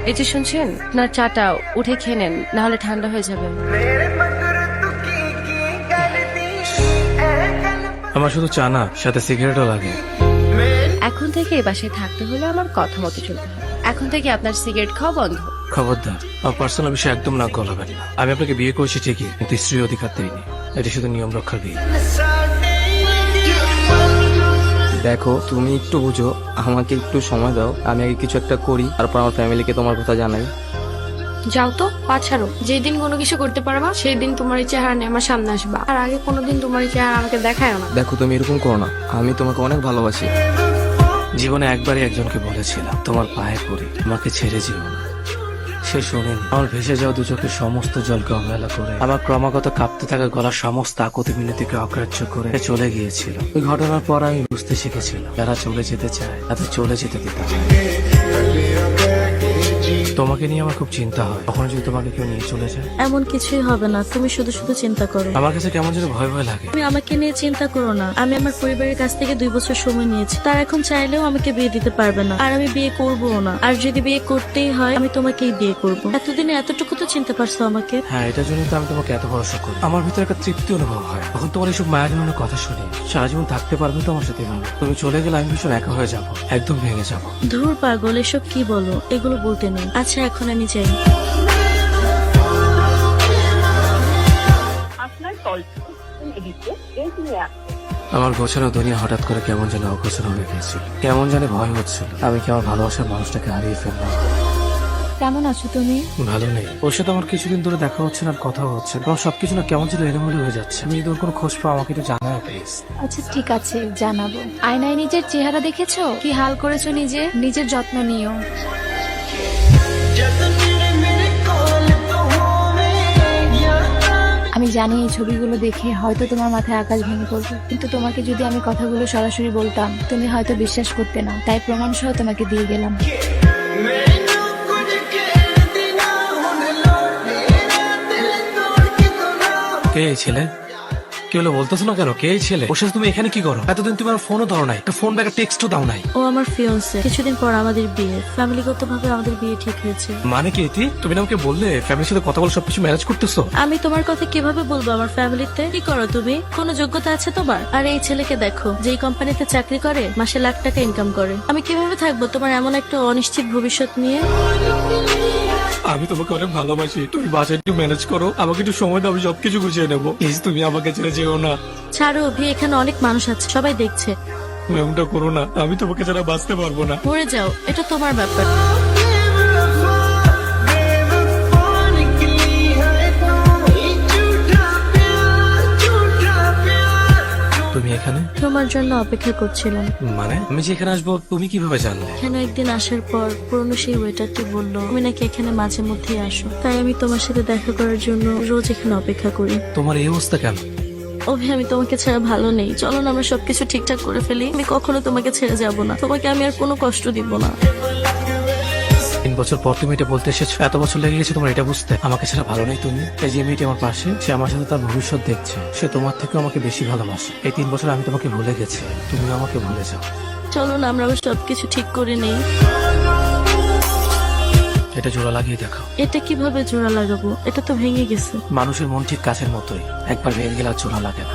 এই যে শুনছেন, আপনার চাটা উঠে খেয়ে নেন, না হলে ঠান্ডা হয়ে যাবে। আমার শুধু চা না, সাথে সিগারেটও লাগে। এখন থেকে এই বাসায় থাকতে হলে আমার কথা মতো চলতে হবে। এখন থেকে আপনার সিগারেট খাওয়া বন্ধ। খবরদার, আমার পার্সোনাল বিষয়ে একদম নাক গলাবেন না। আমি আপনাকে বিয়ে করেছি ঠিকই, কিন্তু স্ত্রীর অধিকার দেইনি। এটি শুধু নিয়ম রক্ষার বিয়ে। দেখো, তুমি একটু বুঝো, আমাকে একটু সময় দাও। আমি আগে কিছু একটা করি, তারপর আমার ফ্যামিলিকে তোমার কথা জানাই। যাও তো, পা ছাড়ো। যেদিন কোনো কিছু করতে পারবা সেই দিন তোমার এই চেহারা নিয়ে আমার সামনে আসবা, আর আগে কোনোদিন তোমার এই চেহারা আমাকে দেখায় না। দেখো, তুমি এরকম করো না, আমি তোমাকে অনেক ভালোবাসি। জীবনে একবারই একজনকে বলেছিলাম, তোমার পায়ে পড়ি, আমাকে ছেড়ে যেও না। সে শোনেনি। আমার ভেসে যাওয়া দু চোখের সমস্ত জলকে অবহেলা করে, আমার ক্রমাগত কাঁপতে থাকা গলার সমস্ত আকুতি মিনতিকে অগ্রাহ্য করে চলে গিয়েছিল। ওই ঘটনার পর আমি বুঝতে শিখেছিলাম, যারা চলে যেতে চায় তাদের চলে যেতে দিতে হয়। তোমাকে নিয়ে আমার খুব চিন্তা হয়, কখনো যদি তোমাকে কেউ নিয়ে চলে যায়। এমন কিছুই হবে না, তুমি শুধু শুধু চিন্তা করো। আমার কাছে কেমন যেন ভয় ভয় লাগে। তুমি আমাকে নিয়ে চিন্তা করো না। আমি আমার পরিবারের কাছ থেকে 2 বছর সময় নিয়েছি, তারা এখন চাইলেও আমাকে বিয়ে দিতে পারবে না, আর আমি বিয়ে করবো না। আর যদি বিয়ে করতেই হয়, আমি তোমাকেই বিয়ে করবো। এতদিনে এতটুকু তো চিনতে পারছো আমাকে। হ্যাঁ, এটার জন্য তো আমি তোমাকে এত ভরসা করি। আমার ভিতরে একটা তৃপ্তি অনুভব হয় তখন তোমার এইসব মায়াজনের কথা শুনি। সারা জীবন থাকতে পারবে তো আমার সাথে? ভালো, তুমি চলে গেলে আমি ভীষণ একা হয়ে যাবো, একদম ভেঙে যাবো। ধুর পাগল, এসব কি বলো? এগুলো বলতে নেই। আচ্ছা, এখন আমি যাই। আমার গোছানো দুনিয়া হঠাৎ করে কেমন যেন অগোছানো হয়ে গিয়েছিল। কেমন জানি ভয় হচ্ছিল, আমি কি আমার ভালোবাসার মানুষটাকে হারিয়ে ফেললাম। কেমন আছো তুমি? ভালো নেই। ওর সাথে আমার কিছুদিন ধরে দেখা হচ্ছে না, কথাও হচ্ছে না। আমার সবকিছু না কেমন যেন এলোমেলো হয়ে যাচ্ছে। আমি যদি ওর কোনো খোঁজ পাও আমাকে একটু জানাও প্লিজ। আচ্ছা ঠিক আছে, জানাবো। আয়নায় নিজের চেহারা দেখেছো? কি হাল করেছো নিজে? নিজের যত্ন নিও। আমি জানি এই ছবিগুলো দেখে হয়তো তোমার মাথায় আকাশ ভেঙে পড়বে, কিন্তু তোমাকে যদি আমি কথাগুলো সরাসরি বলতাম তুমি হয়তো বিশ্বাস করতে না, তাই প্রমাণ সহ তোমাকে দিয়ে গেলাম। কে এই ছেলে? কি হলো বলতেছো না কেন? কে এই ছেলে? ওর সাথে তুমি এখানে কি করো? এতদিন তুমি আমার ফোনও ধরো নাই, একটা ফোন ব্যাক টেক্সটও দাও নাই। ও আমার ফিয়ান্সে। কিছুদিন পর আমাদের বিয়ে। ফ্যামিলিগতভাবে আমাদের বিয়ে ঠিক হয়েছে। মানে কি এটি? তুমি না আমাকে বললে ফ্যামিলির সাথে কথা বলে সবকিছু ম্যানেজ করতেছো। আমি তোমার কথা কিভাবে বলবো আমার ফ্যামিলিতে? কি করো তুমি? কোনো যোগ্যতা আছে তোমার? আর এই ছেলেকে দেখো, যেই কোম্পানিতে চাকরি করে মাসে লাখ টাকা ইনকাম করে। আমি কিভাবে থাকবো তোমার এমন একটা অনিশ্চিত ভবিষ্যৎ নিয়ে? আমি তোমাকে অনেক ভালোবাসি, তুমি বাসায় একটু ম্যানেজ করো, আমাকে একটু সময় দাও, আমি সবকিছু গুছিয়ে নেবো। প্লিজ তুমি আমাকে ছেড়ে যেও না। ছাড়ো অভি, এখানে অনেক মানুষ আছে, সবাই দেখছে। তুমি এমনটা করো না, আমি তোমাকে ছাড়া বাঁচতে পারবো না। মরে যাও, এটা তোমার ব্যাপার। তুমি এখানে? তোমার জন্য অপেক্ষা করছিলাম। মানে আমি যে এখানে আসবো তুমি কিভাবে জানলে? এখানে একদিন আসার পর পুরনো সেই ওয়েটারটি বলল তুমি নাকি এখানে মাঝে মধ্যেই আসো, তাই আমি তোমার সাথে দেখা করার জন্য রোজ এখানে অপেক্ষা করি। তোমার এই অবস্থা কেন? অভি, আমি তোমাকে ছাড়া ভালো নেই। চলো না আমরা সবকিছু ঠিকঠাক করে ফেলি। আমি কখনো তোমাকে ছেড়ে যাব না, তোমাকে আমি আর কোনো কষ্ট দিব না। 3 বছর পর তুমি এটা বলতে এসেছো? এত বছর লেগে গেছে তোমার এটা বুঝতে? আমাকে ছাড়া ভালো নেই তুমি? এই যে মেয়েটি আমার পাশে, সে আমার সাথে তার ভবিষ্যৎ দেখছে। সে তোমার থেকে আমাকে বেশি ভালোবাসে। এই 3 বছর আমি তোমাকে ভুলে গেছি, তুমিও আমাকে ভুলে যাও। চলো না আমরা সবকিছু ঠিক করে নেই। এটা জোড়া লাগিয়ে দেখাও। এটা কিভাবে জোড়া লাগাবো? এটা তো ভেঙে গেছে। মানুষের মন ঠিক কাছের মতোই, একবার ভেঙে গেলে আর জোড়া লাগে না।